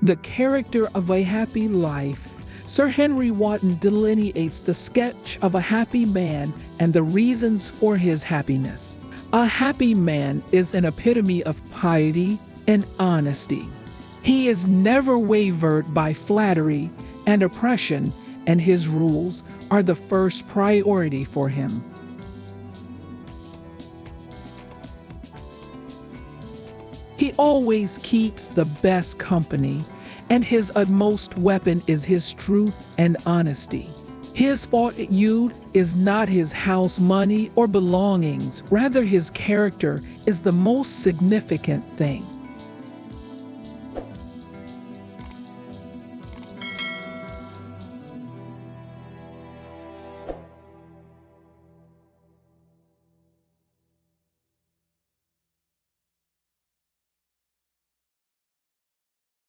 The character of a happy life. Sir Henry Wotton delineates the sketch of a happy man and the reasons for his happiness. A happy man is an epitome of piety and honesty. He is never wavered by flattery and oppression, and his rules are the first priority for him. He always keeps the best company, and his utmost weapon is his truth and honesty. His fortitude is not his house money or belongings, rather his character is the most significant thing.